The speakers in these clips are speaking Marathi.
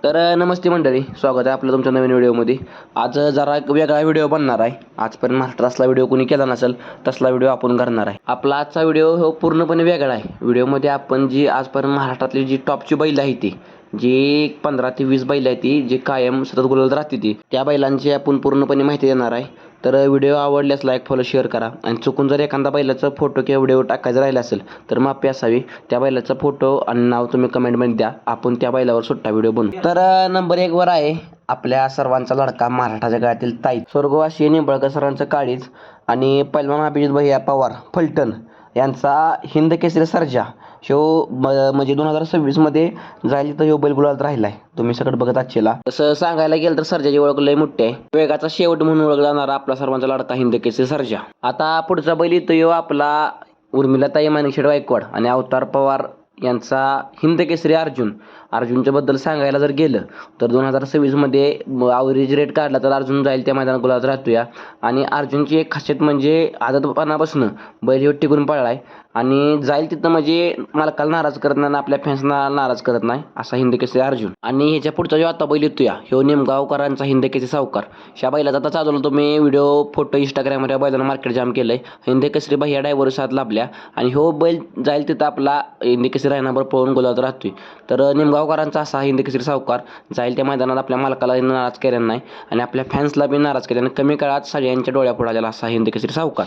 नमस्ते मंडळी, स्वागत आहे आपलं तुमच्या नवीन व्हिडिओमध्ये. आज जरा एक वेगळा व्हिडिओ बनणार आहे. आजपर्यंत महाराष्ट्रात असला व्हिडिओ कोणी केला नसेल तसला व्हिडिओ आपण करणार आहे. आपला आजचा व्हिडिओ हो पूर्णपणे वेगळा आहे. व्हिडिओमध्ये आपण जी आजपर्यंत महाराष्ट्रातली जी टॉपची बैल आहे ती जी 15 ते 20 बैल आहे ती जी कायम सतत गुलाल राहते ती त्या बैलांची आपण पूर्णपणे माहिती देणार आहे. तर व्हिडिओ आवडल्यास लाईक फॉलो शेअर करा आणि चुकून जर एखादा बैलाचा फोटो किंवा व्हिडिओ टाकायचा राहिला असेल तर माफी असावी. त्या बैलाचा फोटो आणि नाव तुम्ही कमेंटमध्ये द्या, आपण त्या बैलावर सुट्टा व्हिडिओ बनवू. तर नंबर 1 वर आहे आपल्या सर्वांचा लडका महाराष्ट्राच्या गळ्यातील ताईत स्वर्गवासी निंबाळकर सरांचं काळीज आणि पैलवान अभिजित भैया पवार फलटण यांचा हिंद केसरी सर्जा शो म्हणजे 2026 मध्ये जाईल तर ह्यो बैल गुलाल राहिलाय. तुम्ही सगळं बघत आजचेला. तसं सांगायला गेलं तर सर्जाची ओळख लय मोठी आहे. वेगाचा शेवट म्हणून ओळखला जाणारा आपला सर्वांचा लाडका हिंद केसरी सर्जा. आता पुढचा बैल येतो ह्यो आपला उर्मिलाताई माणिकशेठ गायकवाड आणि अवतार पवार यांचा हिंद केसरी अर्जुनच्या बद्दल सांगायला जर गेलं तर 2026 मध्ये ॲव्हरेज रेट काढला तर अर्जुन जाईल त्या मैदानात गुलाल राहतोया. आणि अर्जुनची एक खासियत म्हणजे आदतपणापासून बैल ह्यो टिकून पळलाय आणि जाईल तिथं म्हणजे मालकाला नाराज करत नाही आणि आपल्या फॅन्सना नाराज करत नाही असा हिंद केसरी अर्जुन. आणि ह्याच्या पुढचा जो आता बैल येतोया ह्यो निमगावकरांचा हिंद केसरी सावकार. ह्या बैलाचा आता चालवला तुम्ही व्हिडिओ फोटो इंस्टाग्रामवर बैलानं मार्केट जाम केलंय. हिंद केसरी भैया ड्रायव्हर साथ लाभल्या आणि ह्यो बैल जाईल तिथं आपला हिंद केसरी रायनाभर पळून गुलाल राहतोय. तर निमगावकरांचा असा हिंद केसरी सावकार जाईल त्या मैदानात आपल्या मालकाला नाराज केलेला नाही आणि आपल्या फॅन्सला बी नाराज केल्याने कमी काळात सगळ्यांच्या डोळ्यापुढे आलेला असा हिंद केसरी सावकार.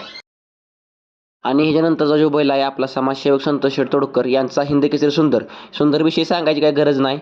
आणि ह्याच्यानंतरचा जो बैल आहे आपला समाजसेवक संतोष शेठ तोडकर यांचा हिंद केसरी सुंदर विषयी सांगायची काही गरज नाही.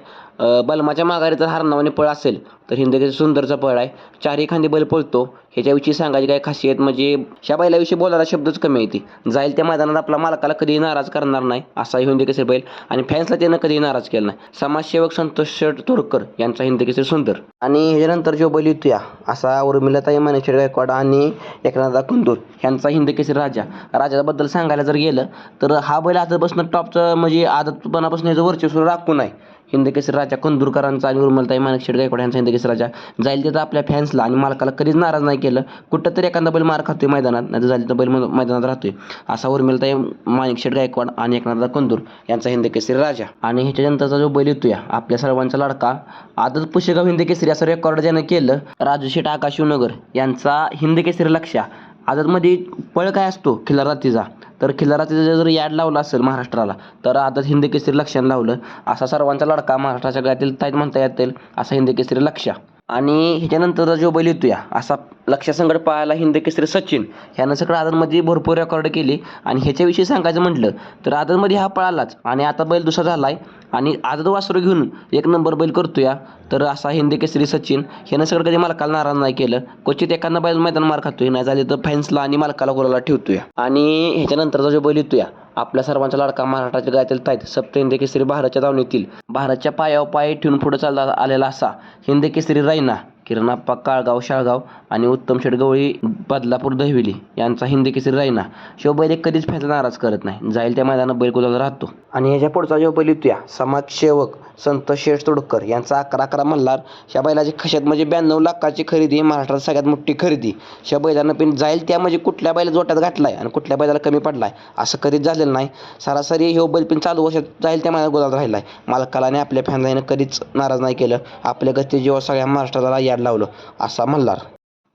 बलमाच्या माघारी जर हारनावाने पळ असेल तर हिंद केसरी सुंदरचा पळ आहे. चारही खांदी बैल पळतो. ह्याच्याविषयी सांगायची काही खासियत म्हणजे ह्या बैलाविषयी बोलायला शब्दच कमी येते. जाईल त्या मैदानात आपला मालकाला कधीही नाराज करणार नाही असा हिंद केसरी बैल आणि फॅन्सला त्यानं कधीही नाराज केला नाही. समाजसेवक संतोष शेठ तोडकर यांचा हिंद केसरी सुंदर. आणि ह्याच्यानंतर जो बैल येतोया असा उर्मिलाताई माणिकशेठ गायकवाड आणि एकनाथ कुंदूर यांचा हिंद केसरी राजाबद्दल सांगायला जर गेलं तर हा बैल आजपासून टॉपचं म्हणजे आदतपणापासून याचं वर्चस्व राखून आहे. हिंद केसरी राजा कंदूरकरांचा आणि उर्मिलाताई माणिकशेठ गायकवाड यांचा हिंद केसरी राजा जाईल तिथं आपल्या फॅन्सला आणि मालकाला कधीच नाराज नाही केलं. कुठं तरी एखादा बैल मार खातोय मैदानात नाही तर जाईल तर बैल मैदानात राहतोय असा उर्मिलाताई माणिकशेठ गायकवाड आणि एकनाथ कंदूर यांचा हिंद केसरी राजा. आणि ह्याच्यानंतरचा जो बैल येतोया आपल्या सर्वांचा लाडका आदत पुशेगाव हिंद केसरी असं रेकॉर्ड ज्यानं केलं राजू शेठ आकाश शिवनगर यांचा हिंद केसरी लक्ष्या. आदतमध्ये पळ काय असतो खिलारातीचा तर खिलारातीचा जर याड लावला असेल महाराष्ट्राला तर आदत हिंद केसरी लक्ष्यानं लावलं असा सर्वांचा लाडका महाराष्ट्राच्या गळ्यातील ताईत म्हणता येतील असा हिंद केसरी लक्ष्या. आणि ह्याच्यानंतर जो बैल येतोया असा लक्ष्यासंगड पाहायला हिंद केसरी सचिन ह्यानं सगळं आदतमध्ये भरपूर रेकॉर्ड केली. आणि ह्याच्याविषयी सांगायचं म्हटलं तर आदतमध्ये हा पळालाच आणि आता बैल दुसरा झालाय आणि आदत वासरू घेऊन 1 नंबर बैल करतोया. तर असा हिंद केसरी सचिन ह्यानं सगळं कधी मालकाला नाराज नाही केलं. क्वचित एखादा बैल मैदान मार खातोय नाही झाले तर फॅन्सला आणि मालकाला गोलाला ठेवतोया. आणि ह्याच्यानंतरचा जो बैल येतोया आपल्या सर्वांचा लाडका महाराष्ट्राच्या गळ्यातील ताईत सप्त हिंद केसरी भारतच्या दावणीतील भारतच्या पायावर पाय ठेवून पुढे चालला आलेला असा हिंद केसरी रायना किरणाप्पा काळगाव शाळगाव आणि उत्तम शेठ गवळी बदलापूर दहिवली यांचा हिंद केसरी रायना. शिव बैल एक कधीच फॅन्सला नाराज करत नाही. जाईल त्या मैदानात बैल गुलाल राहतो. आणि ह्याच्या पुढचा जो बैल येतोया समाजसेवक संतोष शेठ तोडकर यांचा 11 मल्हार. ह्या बैलाची खासियत म्हणजे 92 लाखाची खरेदी, महाराष्ट्रात सगळ्यात मोठी खरेदी. ह्या बैलानं पण जाईल त्या म्हणजे कुठल्या बैला जोट्यात घातलाय आणि कुठल्या बैलाला कमी पडलाय असं कधीच झालेलं नाही. सरासरी ह्यो बैल पण चालू वर्षात जाईल त्या मैदानात गुलाल राहिलाय. मालकाला आणि आपल्या फॅनला कधीच नाराज नाही केलं. आपल्या गती जेव्हा सगळ्या महाराष्ट्राला याड लावलं असा मल्हार.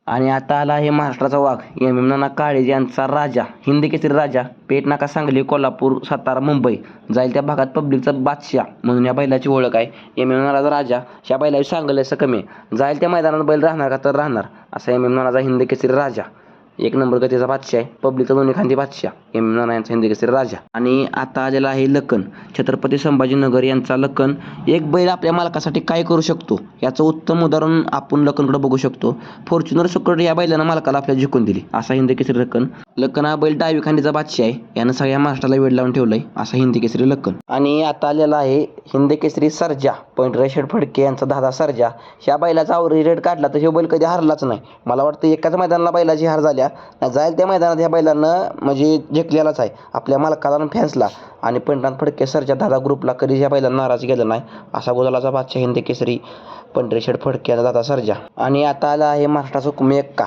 आणि आता आला आहे महाराष्ट्राचा वाघ एम नाना काळेज यांचा राजा हिंद केसरी राजा. पेठ नाका सांगली कोल्हापूर सातारा मुंबई जाईल त्या भागात पब्लिकचा बादशाह म्हणून या बैलाची ओळख आहे. नानाचा राजा. ह्या बैलाची सांगलं असं कमी जाईल त्या मैदानात बैल राहणार का तर राहणार असा नानाचा हिंद केसरी राजा. 1 नंबर गतीचा बादशाह आहे. पब्लिकचा दोन्ही खांदी बादशाह नाना यांचा हिंद केसरी राजा. आणि आता आलेला आहे लखन छत्रपती संभाजीनगर यांचा लखन. एक बैल आपल्या मालकासाठी काय करू शकतो याचं उत्तम उदाहरण आपण लखनकडे बघू शकतो. फॉर्च्युनर सकट या बैलानं मालकाला आपल्या जिंकून दिली असा हिंद केसरी लखन हा बैल डावी खांदीचा बादशाह आहे. यानं सगळ्या महाराष्ट्राला वेळ लावून ठेवलाय असा हिंद केसरी लखन. आणि आता आलेला आहे हिंद केसरी सर्जा पंढरे शेठ फडके यांचा दादा सर्जा. ह्या बैलाचा ॲव्हरेज रेट काढला तर हे बैल कधी हारलाच नाही. मला वाटतं एकाच मैदानाला बैलाची हार झाल्या जाईल त्या मैदानात ह्या बैलांना म्हणजे जिंकलेलाच आहे आपल्या मालकाला आणि फॅन्सला. आणि पंढरनाथ फडके सरच्या दादा ग्रुपला कधी ह्या बैलांना नाराज केला नाही असा गुलालाचा बादशाह हिंद केसरी पंढरे शेठ फडके यांचा दादा सर्जा. आणि आता आला आहे महाराष्ट्राचा हुकुमी एक्का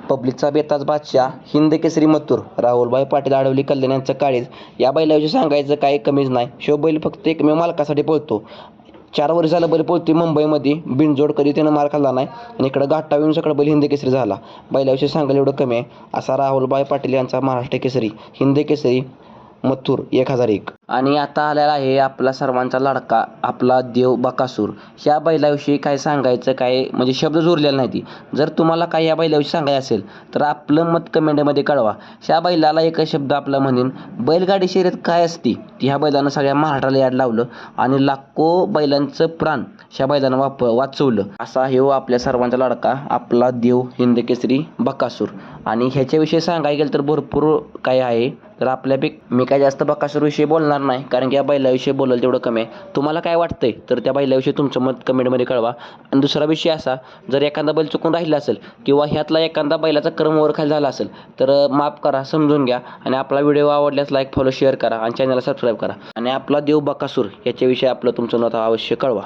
पब्लिकचा बेताज बादशाह हिंद केसरी मथुर राहुलभाई पाटील आडवली कल्याण यांचं काळीज. या बैलाविषयी सांगायचं काही कमीच नाही. शो बैल फक्त एकमेव मालकासाठी पळतो. 4 वर्ष झालं बैल पळतोय मुंबईमध्ये, बिनजोड कधी त्यानं मार खाल्ला नाही आणि इकडं घाटा येऊन सगळं बैल हिंद केसरी झाला. बैलाविषयी सांगायला एवढं कमी आहे. असा राहुलभाई पाटील यांचा महाराष्ट्र केसरी, हिंद केसरी, मथुर 1001. आणि आता आलेला आहे आपला सर्वांचा लाडका, आपला देव बकासूर. ह्या बैलाविषयी काय सांगायचं, काय म्हणजे शब्दच उरलेला नाही ती. जर तुम्हाला काय या बैलाविषयी सांगायचं असेल तर आपलं मत कमेंटमध्ये कळवा. ह्या बैलाला एकच शब्द आपला म्हणेन, बैलगाडी शर्यत काय असती ती ह्या बैलानं सगळ्या महाराष्ट्राला याड लावलं आणि लाखो बैलांचं प्राण ह्या बैलानं वाचवलं. असा हे आपल्या सर्वांचा लाडका, आपला देव, हिंद केसरी बकासूर. आणि ह्याच्याविषयी सांगायला गेलं तर भरपूर काय आहे. तर आपल्यापैकी मी काय जास्त बकासूरविषयी बोलणार नाही, कारण की या बैलाविषयी बोलायला तेवढं कमी आहे. तुम्हाला काय वाटतंय तर त्या बैलाविषयी तुमचं मत कमेंटमध्ये कळवा. आणि दुसरा विषय असा, जर एखादा बैल चुकून राहिला असेल किंवा ह्यातला एखादा बैलाचा क्रम वरखाली झाला असेल तर माफ करा, समजून घ्या. आणि आपला व्हिडिओ आवडल्यास लाईक, फॉलो, शेअर करा आणि चॅनलला सबस्क्राईब करा. आणि आपला देव बकासूर याच्याविषयी आपलं तुमचं मत अवश्य कळवा.